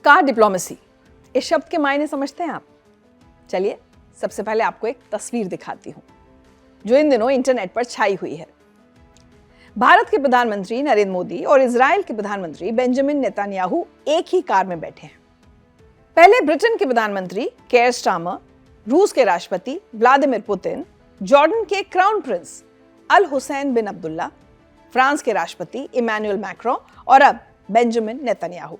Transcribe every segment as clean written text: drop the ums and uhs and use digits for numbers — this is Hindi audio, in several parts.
कार डिप्लोमेसी, इस शब्द के मायने समझते हैं आप? चलिए सबसे पहले आपको एक तस्वीर दिखाती हूं जो इन दिनों इंटरनेट पर छाई हुई है। भारत के प्रधानमंत्री नरेंद्र मोदी और इजराइल के प्रधानमंत्री बेंजामिन नेतन्याहू एक ही कार में बैठे हैं। पहले ब्रिटेन के प्रधानमंत्री केयर स्टारमर, रूस के राष्ट्रपति व्लादिमीर पुतिन, जॉर्डन के क्राउन प्रिंस अल हुसैन बिन अब्दुल्ला, फ्रांस के राष्ट्रपति इमैनुअल मैक्रों और अब बेंजामिन नेतन्याहू।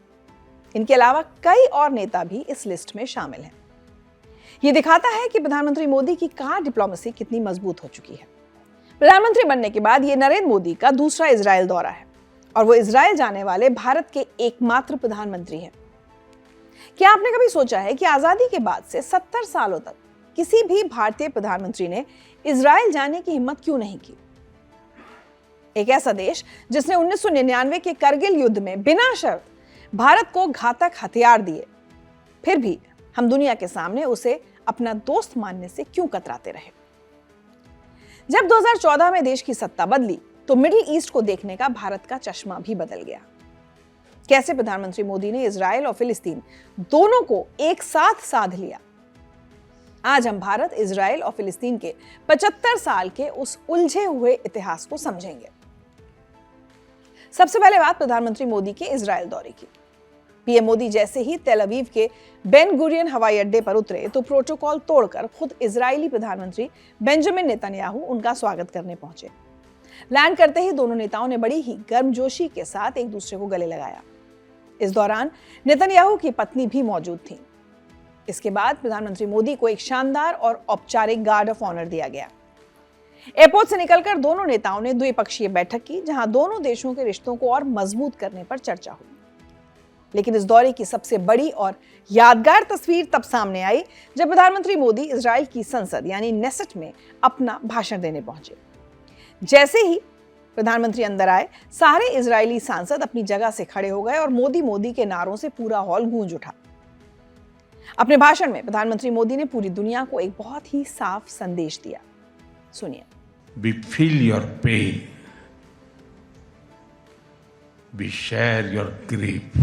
इनके अलावा कई और नेता भी इस लिस्ट में शामिल हैं। यह दिखाता है कि प्रधानमंत्री मोदी की कार डिप्लोमेसी कितनी मजबूत हो चुकी है। प्रधानमंत्री बनने के बाद यह नरेंद्र मोदी का दूसरा इजराइल दौरा है और वो इजराइल जाने वाले भारत के एकमात्र प्रधानमंत्री हैं। क्या आपने कभी सोचा है कि आजादी के बाद से 70 सालों तक किसी भी भारतीय प्रधानमंत्री ने इजराइल जाने की हिम्मत क्यों नहीं की? एक ऐसा देश जिसने 1999 के करगिल युद्ध में बिना शर्त भारत को घातक हथियार दिए, फिर भी हम दुनिया के सामने उसे अपना दोस्त मानने से क्यों कतराते रहे? जब 2014 में देश की सत्ता बदली तो मिडिल ईस्ट को देखने का भारत का चश्मा भी बदल गया। कैसे प्रधानमंत्री मोदी ने इजराइल और फिलिस्तीन दोनों को एक साथ साध लिया। आज हम भारत, इजराइल और फिलिस्तीन के 75 साल के उस उलझे हुए इतिहास को समझेंगे। सबसे पहले बात प्रधानमंत्री मोदी के इजराइल दौरे की। पीएम मोदी जैसे ही तेल अवीव के बेन गुरियन हवाई अड्डे पर उतरे तो प्रोटोकॉल तोड़कर खुद इजरायली प्रधानमंत्री बेंजामिन नेतन्याहू उनका स्वागत करने पहुंचे। लैंड करते ही दोनों नेताओं ने बड़ी ही गर्मजोशी के साथ एक दूसरे को गले लगाया। इस दौरान नेतन्याहू की पत्नी भी मौजूद थी। इसके बाद प्रधानमंत्री मोदी को एक शानदार और औपचारिक गार्ड ऑफ ऑनर दिया गया। एयरपोर्ट से निकलकर दोनों नेताओं ने द्विपक्षीय बैठक की, जहां दोनों देशों के रिश्तों को और मजबूत करने पर चर्चा हुई। लेकिन इस दौरे की सबसे बड़ी और यादगार तस्वीर तब सामने आई जब प्रधानमंत्री मोदी इजराइल की संसद यानी नेसेट में अपना भाषण देने पहुंचे। जैसे ही प्रधानमंत्री अंदर आए, सारे इजरायली सांसद अपनी जगह से खड़े हो गए और मोदी मोदी के नारों से पूरा हॉल गूंज उठा। अपने भाषण में प्रधानमंत्री मोदी ने पूरी दुनिया को एक बहुत ही साफ संदेश दिया। सुनिए। We feel your pain. We share your grief.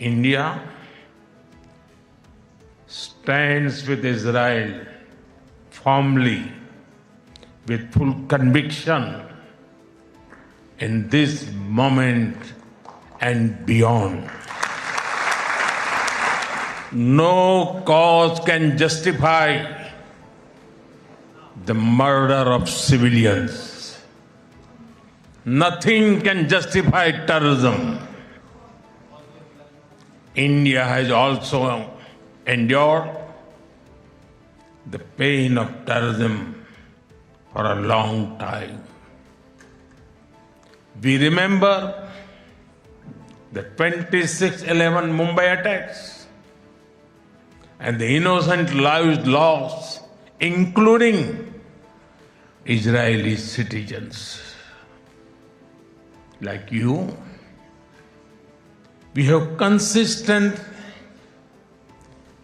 India stands with Israel firmly, with full conviction in this moment and beyond. No cause can justify the murder of civilians. Nothing can justify terrorism. India has also endured the pain of terrorism for a long time. We remember the 26/11 Mumbai attacks and the innocent lives lost, including Israeli citizens. Like you, we have consistent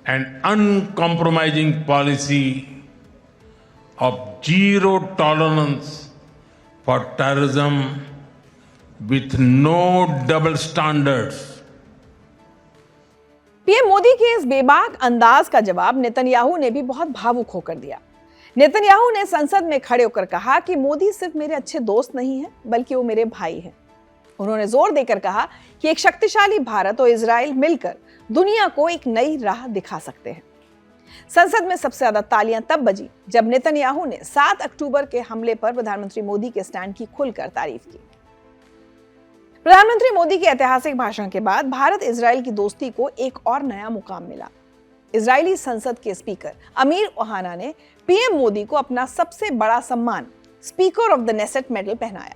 and uncompromising policy of zero tolerance for terrorism with no double standards. PM Modi के इस बेबाक अंदाज का जवाब नेतन्याहू ने भी बहुत भावुक होकर दिया। नेतन्याहू ने संसद में खड़े होकर कहा कि मोदी सिर्फ मेरे अच्छे दोस्त नहीं हैं, बल्कि वो मेरे भाई हैं। उन्होंने जोर देकर कहा कि एक शक्तिशाली भारत और इजराइल मिलकर दुनिया को एक नई राह दिखा सकते हैं। संसद में सबसे ज्यादा तालियां तब बजी जब नेतन्याहू ने 7 अक्टूबर के हमले पर प्रधानमंत्री मोदी के स्टैंड की खुलकर तारीफ की। प्रधानमंत्री मोदी के ऐतिहासिक भाषण के बाद भारत इजराइल की दोस्ती को एक और नया मुकाम मिला। इजरायली संसद के स्पीकर अमीर ओहाना ने पीएम मोदी को अपना सबसे बड़ा सम्मान speaker of the Knesset medal पहनाया।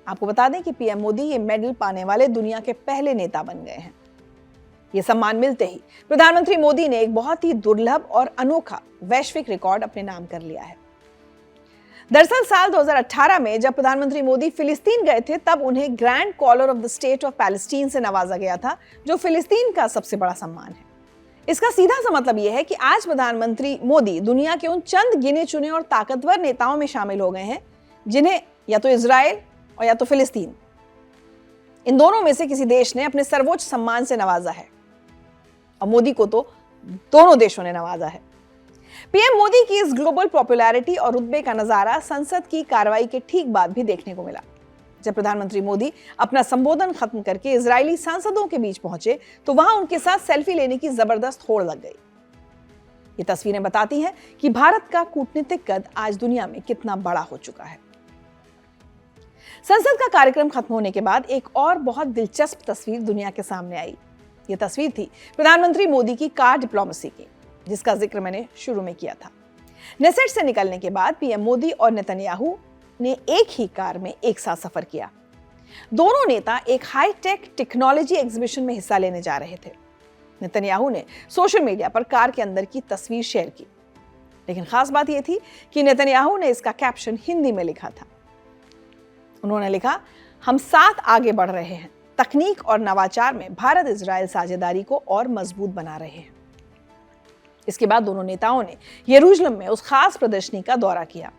आपको बता दें कि पीएम मोदी ये मेडल पाने वाले दुनिया के पहले नेता बन गए हैं। ये सम्मान मिलते ही प्रधानमंत्री मोदी ने एक बहुत ही दुर्लभ और अनोखा वैश्विक रिकॉर्ड अपने नाम कर लिया है। दरअसल साल 2018 में जब प्रधानमंत्री मोदी फिलिस्तीन गए थे, तब उन्हें grand collar of the state of Palestine से नवाजा गया था, जो फिलिस्तीन का सबसे बड़ा सम्मान है। इसका सीधा सा मतलब यह है कि आज प्रधानमंत्री मोदी दुनिया के उन चंद गिने चुने और ताकतवर नेताओं में शामिल हो गए हैं जिन्हें या तो इजराइल और या तो फिलिस्तीन इन दोनों में से किसी देश ने अपने सर्वोच्च सम्मान से नवाजा है, और मोदी को तो दोनों देशों ने नवाजा है। पीएम मोदी की इस ग्लोबल पॉपुलैरिटी और रुतबे का नजारा संसद की कार्रवाई के ठीक बाद भी देखने को मिला। जब प्रधानमंत्री मोदी अपना संबोधन खत्म करके इजरायली सांसदों के बीच पहुंचे तो वहां उनके साथ सेल्फी लेने की जबरदस्त होड़ लग गई। ये तस्वीरें बताती हैं कि भारत का कूटनीतिक कद आज दुनिया में कितना बड़ा हो चुका है। संसद का कार्यक्रम खत्म होने के बाद एक और बहुत दिलचस्प तस्वीर दुनिया के सामने आई। यह तस्वीर थी प्रधानमंत्री मोदी की कार डिप्लोमेसी की, जिसका जिक्र मैंने शुरू में किया था। नेसेट से निकलने के बाद पीएम मोदी और नेतन्याहू ने एक ही कार में एक साथ सफर किया। दोनों नेता एक हाईटेक टेक्नोलॉजी एग्जीबिशन में हिस्सा लेने जा रहे थे। नेतन्याहू ने सोशल मीडिया पर कार के अंदर की तस्वीर शेयर की, लेकिन खास बात यह थी कि नेतन्याहू ने इसका कैप्शन हिंदी में लिखा था। उन्होंने लिखा, हम साथ आगे बढ़ रहे हैं, तकनीक और नवाचार में भारत इजराइल साझेदारी को और मजबूत बना रहे हैं। इसके बाद दोनों नेताओं ने यरूशलेम में उस खास प्रदर्शनी का दौरा किया।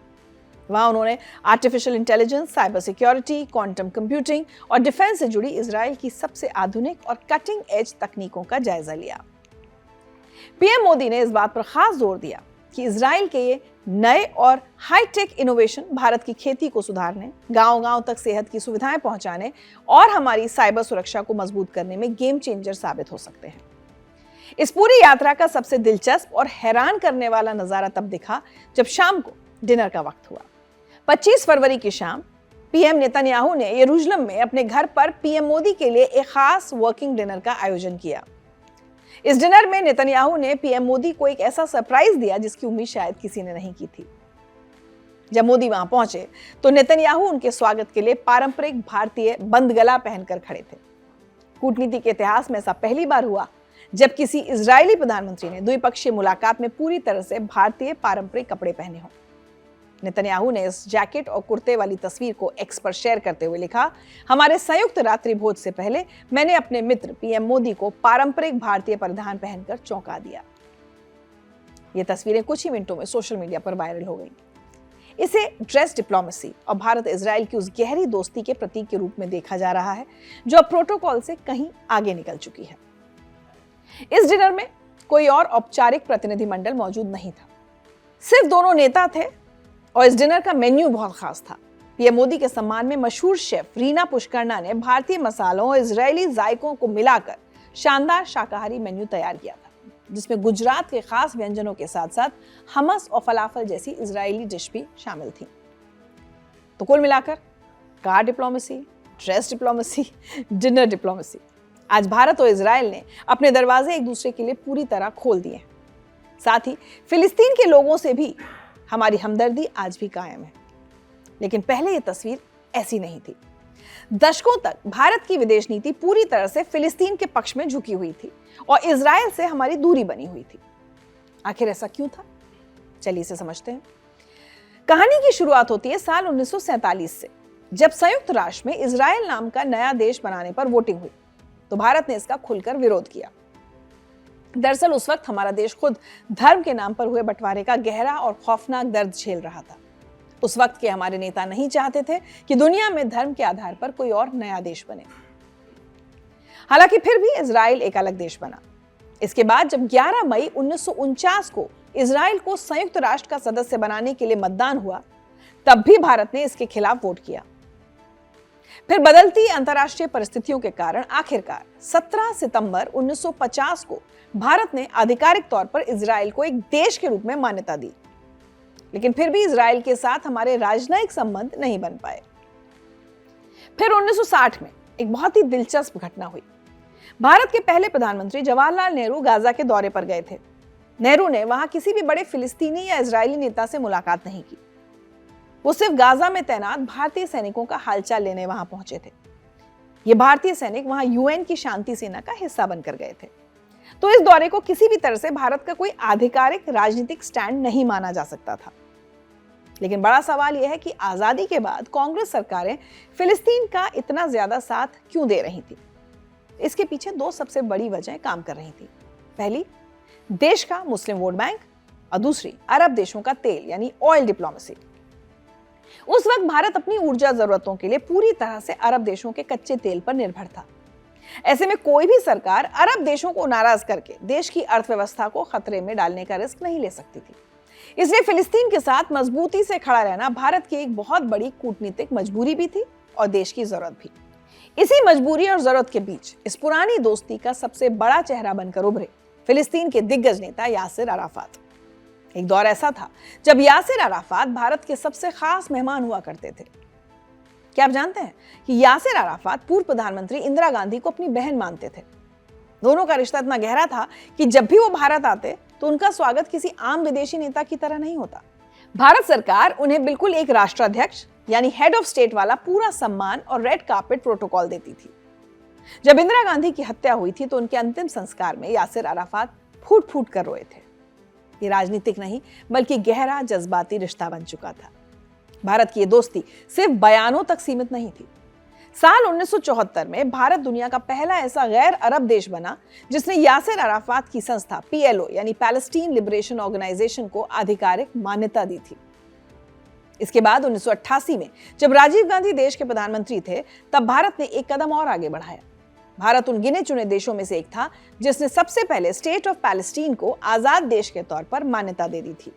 वहां उन्होंने artificial intelligence, cyber security, quantum computing और डिफेंस से जुड़ी इजराइल की सबसे आधुनिक और कटिंग एज तकनीकों का जायजा लिया। पीएम मोदी ने इस बात पर खास जोर दिया कि इजराइल के ये नए और हाईटेक इनोवेशन भारत की खेती को सुधारने, गांव-गांव तक सेहत की सुविधाएं पहुंचाने और हमारी साइबर सुरक्षा को मजबूत करने में गेम चेंजर साबित हो सकते हैं। इस पूरी यात्रा का सबसे दिलचस्प और हैरान करने वाला नजारा तब दिखा जब शाम को डिनर का वक्त हुआ। 25 फरवरी की शाम पीएम नेतन्याहू ने यरूशलेम में अपने घर पर पीएम मोदी के लिए एक खास वर्किंग डिनर का आयोजन किया। इस डिनर में नेतन्याहू ने पीएम मोदी को एक ऐसा सरप्राइज दिया जिसकी उम्मीद शायद किसी ने नहीं की थी। जब मोदी वहां पहुंचे तो नेतन्याहू उनके स्वागत के लिए पारंपरिक भारतीय बंद गला पहनकर खड़े थे। कूटनीति के इतिहास में ऐसा पहली बार हुआ जब किसी इजरायली प्रधानमंत्री ने द्विपक्षीय मुलाकात में पूरी तरह से भारतीय पारंपरिक कपड़े पहने हों। नेतन्याहू ने इस जैकेट और कुर्ते वाली तस्वीर को एक्स पर शेयर करते हुए लिखा, हमारे संयुक्त रात्रि भोज से पहले मैंने अपने मित्र पीएम मोदी को पारंपरिक भारतीय परिधान पहनकर चौंका दिया। ये तस्वीरें कुछ ही मिनटों में सोशल मीडिया पर वायरल हो गई। इसे ड्रेस डिप्लोमेसी और भारत इजराइल की उस गहरी दोस्ती के प्रतीक के रूप में देखा जा रहा है जो अब प्रोटोकॉल से कहीं आगे निकल चुकी है। इस डिनर में कोई और औपचारिक प्रतिनिधिमंडल मौजूद नहीं था, सिर्फ दोनों नेता थे और इस डिनर का मेन्यू बहुत खास था। पीएम मोदी के सम्मान में मशहूर शेफ रीना पुष्करना ने भारतीय मसालों और इजरायली जायकों को मिलाकर शानदार शाकाहारी मेन्यू तैयार किया था, जिसमें गुजरात के खास व्यंजनों के साथ साथ हमस और फलाफल जैसी इजरायली डिश भी शामिल थी। तो कुल मिलाकर car diplomacy, dress diplomacy, dinner diplomacy, आज भारत और इजराइल ने अपने दरवाजे एक दूसरे के लिए पूरी तरह खोल दिए हैं। साथ ही फिलिस्तीन के लोगों से भी हमारी हमदर्दी आज भी कायम है। लेकिन पहले यह तस्वीर ऐसी नहीं थी। दशकों तक भारत की विदेश नीति पूरी तरह से फिलिस्तीन के पक्ष में झुकी हुई थी और इजराइल से हमारी दूरी बनी हुई थी। आखिर ऐसा क्यों था? चलिए इसे समझते हैं। कहानी की शुरुआत होती है साल 1947 से, जब संयुक्त राष्ट्र में इजराइल नाम का नया देश बनाने पर वोटिंग हुई तो भारत ने इसका खुलकर विरोध किया। दरअसल उस वक्त हमारा देश खुद धर्म के नाम पर हुए बंटवारे का गहरा और खौफनाक दर्द झेल रहा था। उस वक्त के हमारे नेता नहीं चाहते थे कि दुनिया में धर्म के आधार पर कोई और नया देश बने। हालांकि फिर भी इजराइल एक अलग देश बना। इसके बाद जब 11 मई 1949 को इजराइल को संयुक्त राष्ट्र का सदस्य बनाने के लिए मतदान हुआ, तब भी भारत ने इसके खिलाफ वोट किया। फिर बदलती अंतर्राष्ट्रीय परिस्थितियों के कारण आखिरकार 17 सितंबर 1950 को भारत ने आधिकारिक तौर पर इजराइल को एक देश के रूप में मान्यता दी। लेकिन फिर भी इजराइल के साथ हमारे राजनयिक संबंध नहीं बन पाए। फिर 1960 में एक बहुत ही दिलचस्प घटना हुई। भारत के पहले प्रधानमंत्री जवाहरलाल नेहरू गाजा के दौरे पर गए थे। नेहरू ने वहां किसी भी बड़े फिलिस्तीनी या इजरायली नेता से मुलाकात नहीं की। वो सिर्फ गाजा में तैनात भारतीय सैनिकों का हालचाल लेने वहां पहुंचे थे। ये भारतीय सैनिक वहां यूएन की शांति सेना का हिस्सा बनकर गए थे। तो इस दौरे को किसी भी तरह से भारत का कोई आधिकारिक राजनीतिक स्टैंड नहीं माना जा सकता था। लेकिन बड़ा सवाल यह है कि आजादी के बाद कांग्रेस सरकारें फिलिस्तीन का इतना ज्यादा साथ क्यों दे रही थी? इसके पीछे दो सबसे बड़ी वजहें काम कर रही थी। पहली, देश का मुस्लिम वोट बैंक और दूसरी, अरब देशों का तेल यानी ऑयल डिप्लोमेसी। उस वक्त भारत अपनी ऊर्जा जरूरतों के लिए पूरी तरह से अरब देशों के कच्चे तेल पर निर्भर था। ऐसे में कोई भी सरकार अरब देशों को नाराज करके देश की अर्थव्यवस्था को खतरे में डालने का रिस्क नहीं ले सकती थी। इसलिए फिलिस्तीन के साथ मजबूती से खड़ा रहना भारत की एक बहुत बड़ी कूटनीतिक मजबूरी भी थी और देश की जरूरत भी। इसी मजबूरी और जरूरत के बीच इस पुरानी दोस्ती का सबसे बड़ा चेहरा बनकर उभरे फिलिस्तीन के दिग्गज नेता यासिर अराफात। एक दौर ऐसा था जब यासिर अराफात भारत के सबसे खास मेहमान हुआ करते थे। क्या आप जानते हैं कि यासिर अराफात पूर्व प्रधानमंत्री इंदिरा गांधी को अपनी बहन मानते थे। दोनों का रिश्ता इतना गहरा था कि जब भी वो भारत आते तो उनका स्वागत किसी आम विदेशी नेता की तरह नहीं होता। भारत सरकार उन्हें बिल्कुल एक राष्ट्राध्यक्ष यानी हेड ऑफ स्टेट वाला पूरा सम्मान और रेड कार्पेट प्रोटोकॉल देती थी। जब इंदिरा गांधी की हत्या हुई थी तो उनके अंतिम संस्कार में यासिर अराफात फूट फूट कर रोए थे। ये राजनीतिक नहीं बल्कि गहरा जज्बाती रिश्ता बन चुका था। भारत की ये दोस्ती सिर्फ बयानों तक सीमित नहीं थी। साल 1974 में भारत दुनिया का पहला ऐसा गैर अरब देश बना जिसने यासिर अराफात की संस्था PLO यानी पैलेस्टीन लिबरेशन ऑर्गेनाइजेशन को आधिकारिक मान्यता दी थी। इसके बाद 1988 में जब राजीव गांधी देश के प्रधानमंत्री थे तब भारत ने एक कदम और आगे बढ़ाया। भारत उन गिने चुने देशों में से एक था जिसने सबसे पहले स्टेट ऑफ पैलेस्टीन को आजाद देश के तौर पर मान्यता दे दी थी।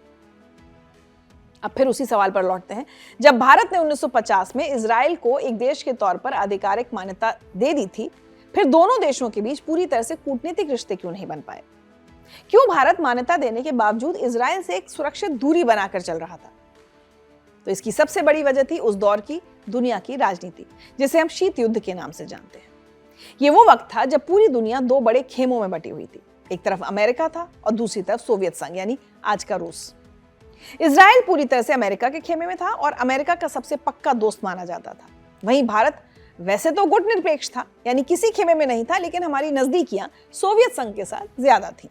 अब फिर उसी सवाल पर लौटते हैं। जब भारत ने 1950 में इजराइल को एक देश के तौर पर आधिकारिक मान्यता दे दी थी, फिर दोनों देशों के बीच पूरी तरह से कूटनीतिक रिश्ते क्यों नहीं बन पाए? क्यों भारत मान्यता देने के बावजूद इजराइल से एक सुरक्षित दूरी बनाकर चल रहा था? तो इसकी सबसे बड़ी वजह थी उस दौर की दुनिया की राजनीति, जिसे हम शीत युद्ध के नाम से जानते हैं। ये वो वक्त था जब पूरी दुनिया दो बड़े खेमों में बटी हुई थी। एक तरफ अमेरिका था और दूसरी तरफ सोवियत संघ यानी आज का रूस। इजराइल पूरी तरह से अमेरिका के खेमे में था और अमेरिका का सबसे पक्का दोस्त माना जाता था। वहीं भारत वैसे तो गुटनिरपेक्ष था, यानी किसी खेमे में नहीं था, लेकिन हमारी नजदीकियां सोवियत संघ के साथ ज्यादा थी।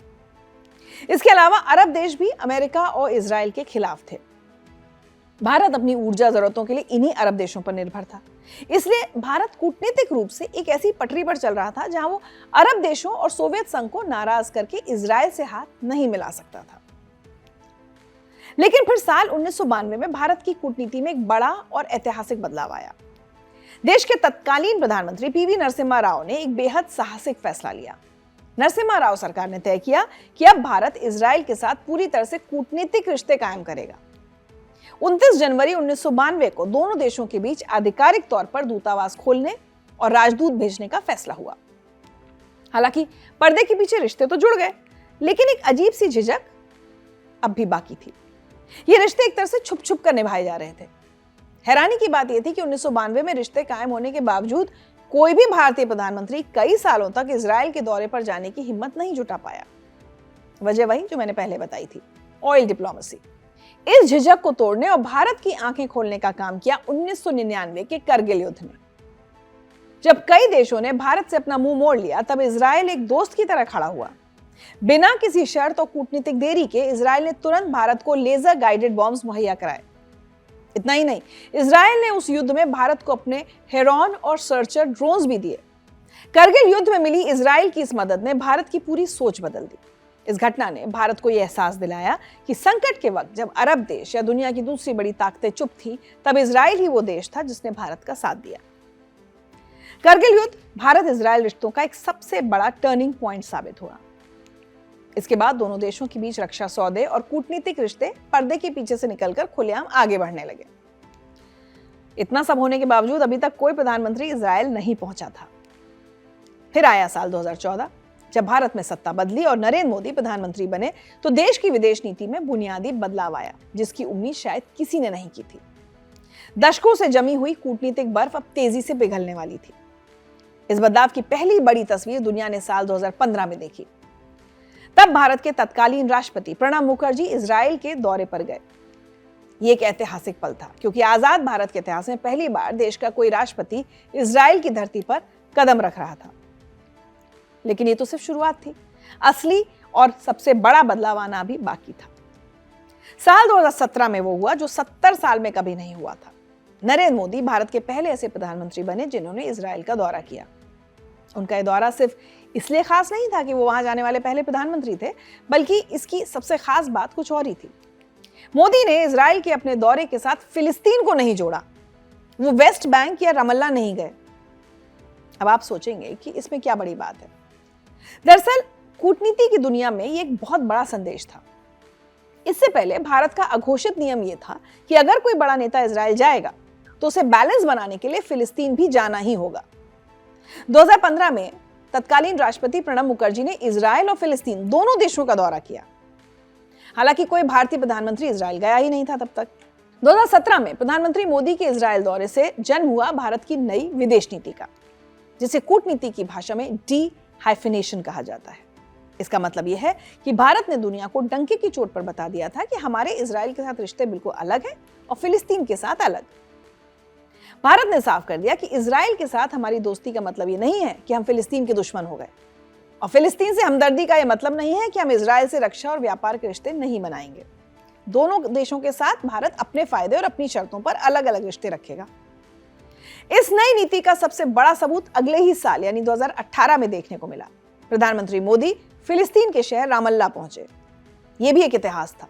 इसके अलावा अरब देश भी अमेरिका और इजराइल के खिलाफ थे। भारत अपनी ऊर्जा जरूरतों के लिए इन्हीं अरब देशों पर निर्भर था। इसलिए भारत कूटनीतिक रूप से एक ऐसी पटरी पर चल रहा था जहां वो अरब देशों और सोवियत संघ को नाराज करके इजराइल से हाथ नहीं मिला सकता था। लेकिन फिर साल 1992 में भारत की कूटनीति में एक बड़ा और ऐतिहासिक बदलाव आया। देश के तत्कालीन प्रधानमंत्री PV नरसिम्हा राव ने एक बेहद साहसिक फैसला लिया। नरसिम्हा राव सरकार ने तय किया कि अब भारत इजराइल के साथ पूरी तरह से कूटनीतिक रिश्ते कायम करेगा। 29 जनवरी 1992 को दोनों देशों के बीच आधिकारिक तौर पर दूतावास खोलने और राजदूत भेजने का फैसला हुआ। हालांकि पर्दे के पीछे रिश्ते तो जुड़ गए, लेकिन एक अजीब सी झिझक अब भी बाकी थी। ये रिश्ते एक तरह से छुप छुप कर निभाए जा रहे थे। हैरानी की बात यह थी कि 1992 में रिश्ते कायम होने के बावजूद कोई भी भारतीय प्रधानमंत्री कई सालों तक इजराइल के दौरे पर जाने की हिम्मत नहीं जुटा पाया। वजह वही जो मैंने पहले बताई थी, ऑयल डिप्लोमेसी। इस झिझक को तोड़ने और भारत की आंखें खोलने का काम किया 1999 के करगिल युद्ध ने। जब कई देशों ने भारत से अपना मुंह मोड़ लिया, तब इजराइल एक दोस्त की तरह खड़ा हुआ। बिना किसी शर्त और कूटनीतिक देरी के इजराइल ने तुरंत भारत को लेजर गाइडेड बॉम्ब्स मुहैया कराए। इतना ही नहीं, इजराइल ने उस युद्ध में भारत को अपने हेरॉन और सर्चर ड्रोन्स भी दिए। करगिल युद्ध में मिली इजराइल की इस मदद ने भारत की पूरी सोच बदल दी। इस घटना ने भारत को यह एहसास दिलाया कि संकट के वक्त जब अरब देश या दुनिया की दूसरी बड़ी ताकतें चुप थी, तब इजराइल ही वो देश था जिसने भारत का साथ दिया। करगिल युद्ध भारत इजराइल रिश्तों का एक सबसे बड़ा टर्निंग पॉइंट साबित हुआ। इसके बाद दोनों देशों के बीच रक्षा सौदे और कूटनीतिक रिश्ते पर्दे के पीछे से निकलकर खुलेआम आगे बढ़ने लगे। इतना सब होने के बावजूद अभी तक कोई प्रधानमंत्री इजराइल नहीं पहुंचा था। फिर आया साल 2014, जब भारत में सत्ता बदली और नरेंद्र मोदी प्रधानमंत्री बने, तो देश की विदेश नीति में बुनियादी बदलाव आया, जिसकी उम्मीद शायद किसी ने नहीं की थी। दशकों से जमी हुई कूटनीतिक बर्फ अब तेजी से पिघलने वाली थी। इस बदलाव की पहली बड़ी तस्वीर दुनिया ने साल 2015 में देखी। तब भारत के तत्कालीन राष्ट्रपति प्रणब मुखर्जी इजराइल के दौरे पर गए। ये एक ऐतिहासिक पल था, क्योंकि आजाद भारत के इतिहास में पहली बार देश का कोई राष्ट्रपति इजराइल की धरती पर कदम रख रहा था। लेकिन ये तो सिर्फ शुरुआत थी। असली और सबसे बड़ा बदलाव आना भी बाकी था। साल 2017 में वो हुआ जो 70 साल में कभी नहीं हुआ था। नरेंद्र मोदी भारत के पहले ऐसे प्रधानमंत्री बने जिन्होंने इजराइल का दौरा किया। उनका यह दौरा सिर्फ इसलिए खास नहीं था कि वो वहां जाने वाले पहले प्रधानमंत्री थे, बल्कि इसकी सबसे खास बात कुछ और ही थी। मोदी ने इजराइल के अपने दौरे के साथ फिलिस्तीन को नहीं जोड़ा, वो वेस्ट बैंक या रमल्ला नहीं गए। अब आप सोचेंगे कि इसमें क्या बड़ी बात है। दरअसल कूटनीति की दुनिया में ये एक बहुत बड़ा संदेश था। इससे पहले भारत का अघोषित नियम यह था कि अगर कोई बड़ा नेता इजराइल जाएगा तो उसे बैलेंस बनाने के लिए फिलिस्तीन भी जाना ही होगा। 2015 में तत्कालीन राष्ट्रपति प्रणब मुखर्जी ने इजराइल और फिलिस्तीन दोनों देशों का दौरा किया। हालांकि कोई भारतीय प्रधानमंत्री इजराइल गया ही नहीं था तब तक। 2017 में प्रधानमंत्री मोदी के इजराइल दौरे से जन्म हुआ भारत की नई विदेश नीति का, जिसे कूटनीति की भाषा में डी-हाइफिनेशन कहा जाता है। इसका मतलब यह है कि भारत ने दुनिया को डंके की चोट पर बता दिया था कि हमारे इजराइल के साथ रिश्ते बिल्कुल अलग हैं और फिलिस्तीन के साथ अलग। भारत ने साफ कर दिया कि इजराइल के साथ हमारी दोस्ती का मतलब ये नहीं है कि हम फिलिस्तीन के दुश्मन हो गए, और फिलिस्तीन से हमदर्दी का यह मतलब नहीं है कि हम इजराइल से रक्षा और व्यापार के रिश्ते नहीं बनाएंगे। दोनों देशों के साथ भारत अपने फायदे और अपनी शर्तों पर अलग अलग रिश्ते रखेगा। इस नई नीति का सबसे बड़ा सबूत अगले ही साल यानी 2018 में देखने को मिला। प्रधानमंत्री मोदी फिलिस्तीन के शहर रामल्ला पहुंचे। यह भी एक इतिहास था,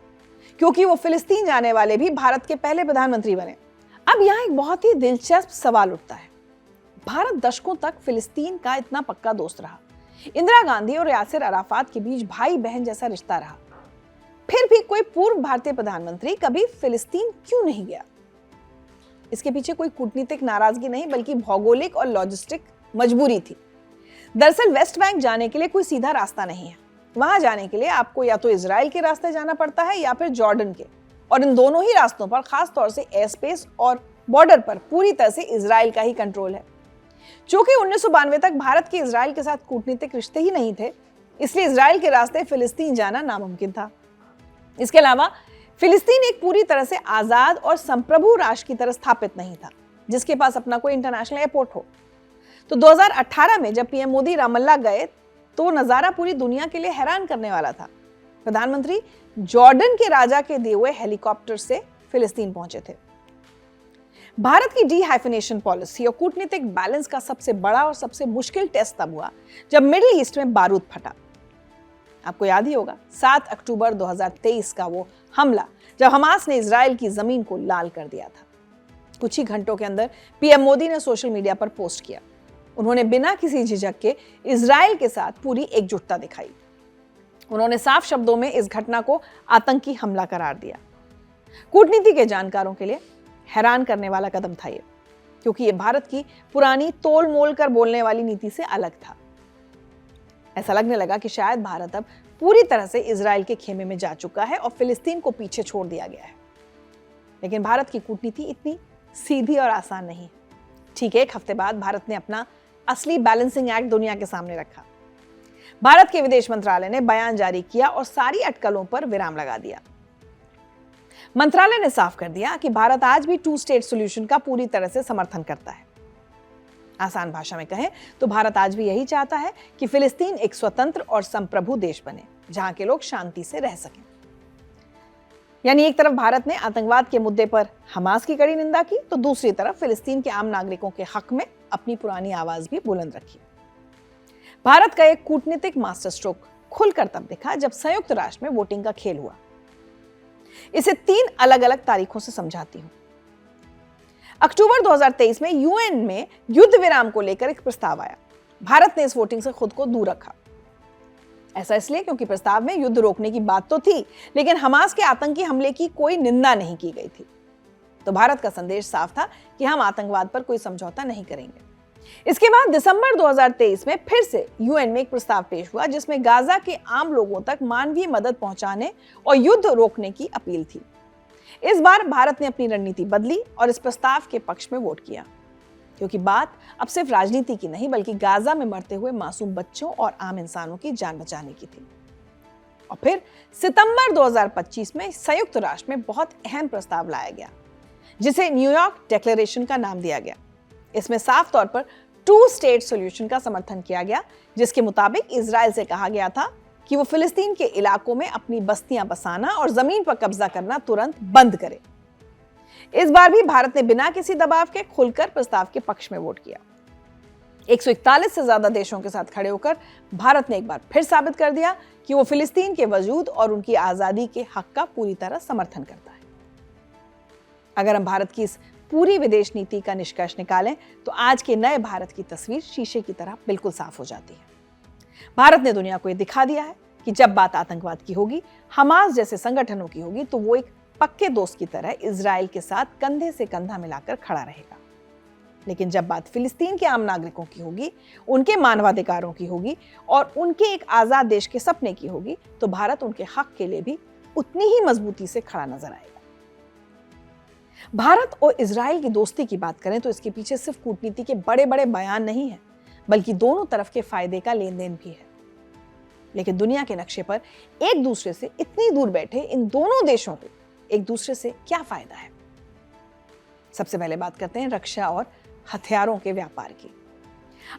क्योंकि वो फिलिस्तीन जाने वाले भी भारत के पहले प्रधानमंत्री बने। अब यहां एक बहुत ही दिलचस्प सवाल उठता है। भारत दशकों तक फिलिस्तीन का इतना पक्का दोस्त रहा, इंदिरा गांधी और यासिर अराफात के बीच भाई बहन जैसा रिश्ता रहा, फिर भी कोई पूर्व भारतीय प्रधानमंत्री कभी फिलिस्तीन क्यों नहीं गया? इसके पीछे कोई कूटनीतिक नाराजगी नहीं, बल्कि भौगोलिक और लॉजिस्टिक मजबूरी थी। दरअसल वेस्ट बैंक जाने के लिए कोई सीधा रास्ता नहीं है। वहां जाने के लिए आपको या तो इजराइल के रास्ते जाना पड़ता है या फिर जॉर्डन के, और इन दोनों ही रास्तों पर खास तौर से एयर स्पेस और बॉर्डर पर पूरी तरह से इजराइल का ही कंट्रोल है। चूंकि 1992 तक भारत के इजराइल के साथ कूटनीतिक रिश्ते ही नहीं थे, इसलिए इजराइल के रास्ते फिलिस्तीन जाना नामुमकिन था। इसके अलावा फिलिस्तीन एक पूरी तरह से आजाद और संप्रभु राष्ट्र की तरह स्थापित नहीं था, जिसके पास अपना कोई इंटरनेशनल एयरपोर्ट हो। तो 2018 में जब पीएम मोदी रामल्ला गए तो नजारा पूरी दुनिया के लिए हैरान करने वाला था। प्रधानमंत्री जॉर्डन के राजा के दिए हुए हेलीकॉप्टर से फिलिस्तीन पहुंचे थे। भारत की डी-हाइफिनेशन पॉलिसी और कूटनीतिक बैलेंस का सबसे बड़ा और सबसे मुश्किल टेस्ट तब हुआ जब मिडिल ईस्ट में बारूद फटा। आपको याद ही होगा 7 अक्टूबर 2023 का वो हमला, जब हमास ने इजराइल की जमीन को लाल कर दिया था। कुछ ही घंटों के अंदर पीएम मोदी ने सोशल मीडिया पर पोस्ट किया। उन्होंने बिना किसी झिझक के इजराइल के साथ पूरी एकजुटता दिखाई। उन्होंने साफ शब्दों में इस घटना को आतंकी हमला करार दिया। कूटनीति के जानकारों के लिए हैरान करने वाला कदम था ये, क्योंकि ये भारत की पुरानी तोल मोल कर बोलने वाली नीति से अलग था। ऐसा लगने लगा कि शायद भारत अब पूरी तरह से इजराइल के खेमे में जा चुका है और फिलिस्तीन को पीछे छोड़ दिया गया है। लेकिन भारत की कूटनीति इतनी सीधी और आसान नहीं। ठीक 1 हफ्ते बाद भारत ने अपना असली बैलेंसिंग एक्ट दुनिया के सामने रखा। भारत के विदेश मंत्रालय ने बयान जारी किया और सारी अटकलों पर विराम लगा दिया। मंत्रालय ने साफ कर दिया कि भारत आज भी 2 स्टेट सॉल्यूशन का पूरी तरह से समर्थन करता है। आसान भाषा में कहें तो भारत आज भी यही चाहता है कि फिलिस्तीन एक स्वतंत्र और संप्रभु देश बने, जहां के लोग शांति से रह सकें। यानी एक तरफ भारत ने आतंकवाद के मुद्दे पर हमास की कड़ी निंदा की, तो दूसरी तरफ फिलिस्तीन के आम नागरिकों के हक में अपनी पुरानी आवाज भी बुलंद रखी। भारत का एक कूटनीतिक मास्टर स्ट्रोक खुलकर तब दिखा जब संयुक्त राष्ट्र में वोटिंग का खेल हुआ। इसे 3 अलग अलग तारीखों से समझाती हूं। अक्टूबर 2023 में यूएन में युद्ध विराम को लेकर एक प्रस्ताव आया। भारत ने इस वोटिंग से खुद को दूर रखा। ऐसा इसलिए क्योंकि प्रस्ताव में युद्ध रोकने की बात तो थी, लेकिन हमास के आतंकी हमले की कोई निंदा नहीं की गई थी। तो भारत का संदेश साफ था कि हम आतंकवाद पर कोई समझौता नहीं करेंगे। इसके बाद दिसंबर 2023 में फिर से यूएन में एक प्रस्ताव पेश हुआ, जिसमें गाजा के आम लोगों तक मानवीय मदद पहुंचाने और युद्ध रोकने की अपील थी। इस बार भारत ने अपनी रणनीति बदली और इस प्रस्ताव के पक्ष में वोट किया, क्योंकि बात अब सिर्फ राजनीति की नहीं बल्कि गाजा में मरते हुए मासूम बच्चों और आम इंसानों की जान बचाने की थी। और फिर सितंबर 2025 में संयुक्त राष्ट्र में बहुत अहम प्रस्ताव लाया गया, जिसे न्यूयॉर्क डिक्लेरेशन का नाम दिया गया। इसमें साफ तौर पर 2 स्टेट सॉल्यूशन का समर्थन किया गया, जिसके मुताबिक इजराइल से कहा गया था कि वो फिलिस्तीन के इलाकों में अपनी बस्तियां बसाना और जमीन पर कब्जा करना तुरंत बंद करे। इस बार भी भारत ने बिना किसी दबाव के खुलकर प्रस्ताव के पक्ष में वोट किया। 141 से ज्यादा देशों के साथ खड़े होकर भारत ने एक बार फिर साबित कर दिया कि वो फिलिस्तीन के वजूद और उनकी आजादी के हक का पूरी तरह समर्थन करता है। अगर हम भारत की इस पूरी विदेश नीति का निष्कर्ष निकालें तो आज के नए भारत की तस्वीर शीशे की तरह बिल्कुल साफ हो जाती है। भारत ने दुनिया को यह दिखा दिया है कि जब बात आतंकवाद की होगी, हमास जैसे संगठनों की होगी, तो वो एक पक्के दोस्त की तरह इजराइल के साथ कंधे से कंधा मिलाकर खड़ा रहेगा। लेकिन जब बात फिलिस्तीन के आम नागरिकों की होगी, उनके मानवाधिकारों की होगी और उनके एक आजाद देश के सपने की होगी, तो भारत उनके हक के लिए भी उतनी ही मजबूती से खड़ा नजर आएगा। भारत और इजराइल की दोस्ती की बात करें तो इसके पीछे सिर्फ कूटनीति के बड़े बड़े बयान नहीं है, बल्कि दोनों तरफ के फायदे का लेन देन भी है। लेकिन दुनिया के नक्शे पर एक दूसरे से इतनी दूर बैठे इन दोनों देशों को एक दूसरे से क्या फायदा है? सबसे पहले बात करते हैं रक्षा और हथियारों के व्यापार की।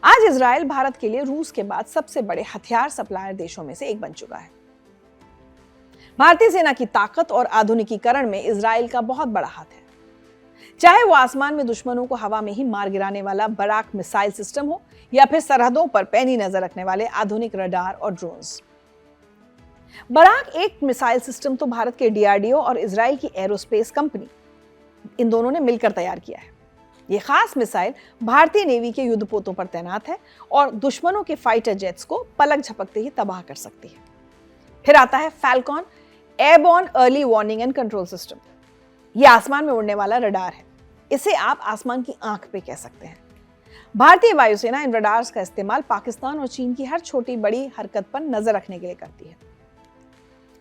आज इजराइल भारत के लिए रूस के बाद सबसे बड़े हथियार सप्लायर देशों में से एक बन चुका है। भारतीय सेना की ताकत और आधुनिकीकरण में इजराइल का बहुत बड़ा हाथ है। चाहे वो आसमान में दुश्मनों को हवा में ही मार गिराने वाला बराक मिसाइल सिस्टम हो या फिर सरहदों पर पैनी नजर रखने वाले आधुनिक रडार और ड्रोन्स। बराक एक मिसाइल सिस्टम तो भारत के डीआरडीओ और इजराइल की एरोस्पेस कंपनी, इन दोनों ने मिलकर तैयार किया है। यह खास मिसाइल भारतीय नेवी के युद्धपोतों पर तैनात है और दुश्मनों के फाइटर जेट्स को पलक झपकते ही तबाह कर सकती है। फिर आता है Falcon airborne early warning and control system. यह आसमान में उड़ने वाला रडार है। इसे आप आसमान की आंख पे कह सकते हैं। भारतीय वायुसेना इन रडार्स का इस्तेमाल पाकिस्तान और चीन की हर छोटी बड़ी हरकत पर नजर रखने के लिए करती है।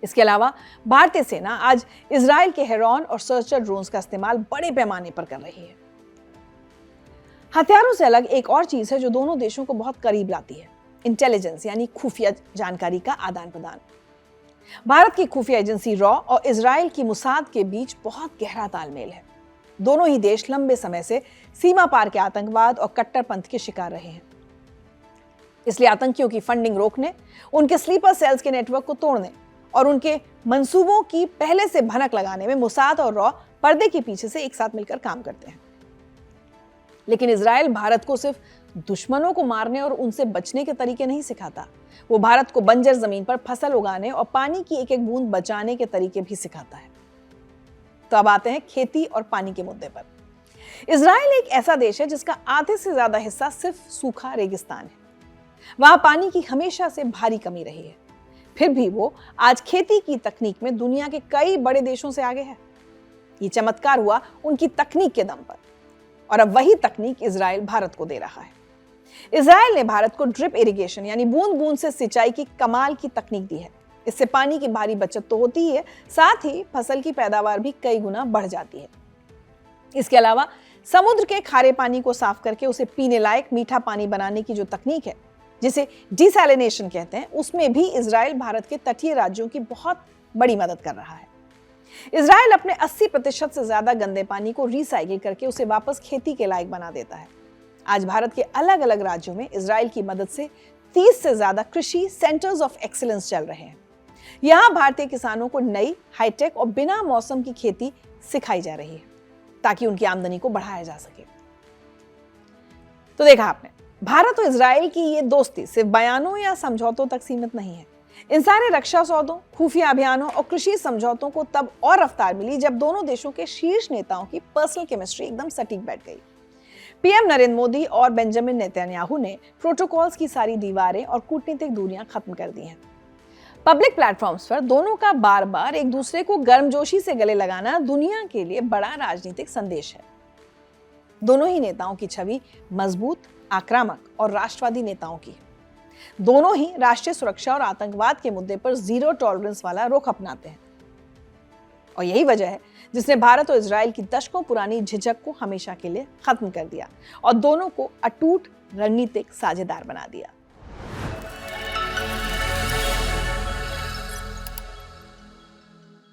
इसके अलावा भारतीय सेना आज इजराइल के हेरॉन और सर्चर ड्रोन्स का इस्तेमाल बड़े पैमाने पर कर रही है। हथियारों से अलग एक और चीज है जो दोनों देशों को बहुत करीब लाती है, इंटेलिजेंस यानी खुफिया जानकारी का आदान प्रदान। भारत की खुफिया एजेंसी रॉ और इजराइल की मुसाद के बीच बहुत गहरा तालमेल है। दोनों ही देश लंबे समय से सीमा पार के आतंकवाद और कट्टरपंथ के शिकार रहे हैं। इसलिए आतंकियों की फंडिंग रोकने, उनके स्लीपर सेल्स के नेटवर्क को तोड़ने और उनके मंसूबों की पहले से भनक लगाने में मुसाद और रॉ पर्दे के पीछे से एक साथ मिलकर काम करते हैं। लेकिन इजराइल भारत को सिर्फ दुश्मनों को मारने और उनसे बचने के तरीके नहीं सिखाता, वो भारत को बंजर जमीन पर फसल उगाने और पानी की एक एक बूंद बचाने के तरीके भी सिखाता है। तो अब आते हैं खेती और पानी के मुद्दे पर। इजराइल एक ऐसा देश है जिसका आधे से ज्यादा हिस्सा सिर्फ सूखा रेगिस्तान है। वहां पानी की हमेशा से भारी कमी रही है। फिर भी वो आज खेती की तकनीक में दुनिया के कई बड़े देशों से आगे है। ये चमत्कार हुआ उनकी तकनीक के दम पर, और अब वही तकनीक इजराइल भारत को दे रहा है। इजराइल ने भारत को ड्रिप इरिगेशन यानी बूंद बूंद से सिंचाई की कमाल की तकनीक दी है। इससे पानी की भारी बचत तो होती ही है, साथ ही फसल की पैदावार भी कई गुना बढ़ जाती है। इसके अलावा समुद्र के खारे पानी को साफ करके उसे पीने लायक मीठा पानी बनाने की जो तकनीक है, जिसे डिसैलिनेशन कहते हैं, उसमें भी इजराइल भारत के तटीय राज्यों की बहुत बड़ी मदद कर रहा है। इजराइल अपने 80% से ज्यादा गंदे पानी को रिसाइकिल करके उसे वापस खेती के लायक बना देता है। आज भारत के अलग अलग राज्यों में इजराइल की मदद से 30 से ज्यादा कृषि सेंटर्स ऑफ एक्सीलेंस चल रहे हैं। यहाँ भारतीय किसानों को नई, हाईटेक और बिना मौसम की खेती सिखाई जा रही है ताकि उनकी आमदनी को बढ़ाया जा सके। तो देखा आपने, भारत और इजराइल की ये दोस्ती सिर्फ बयानों या समझौतों तक सीमित नहीं है। इन सारे रक्षा सौदों, खुफिया अभियानों और कृषि समझौतों को तब और रफ्तार मिली जब दोनों देशों के शीर्ष नेताओं की पर्सनल केमिस्ट्री एकदम सटीक बैठ गई। पीएम नरेंद्र मोदी और बेंजामिन नेतन्याहू ने प्रोटोकॉल्स की सारी दीवारें और कूटनीतिक दूरियां खत्म कर दी हैं। पब्लिक प्लेटफॉर्म्स पर दोनों का बार बार एक दूसरे को गर्मजोशी से गले लगाना दुनिया के लिए बड़ा राजनीतिक संदेश है। दोनों ही नेताओं की छवि मजबूत, आक्रामक और राष्ट्रवादी नेताओं की है। दोनों ही राष्ट्रीय सुरक्षा और आतंकवाद के मुद्दे पर जीरो टॉलरेंस वाला रुख अपनाते हैं। और यही वजह है जिसने भारत और इजराइल की दशकों पुरानी झिझक को हमेशा के लिए खत्म कर दिया और दोनों को अटूट रणनीतिक साझेदार बना दिया।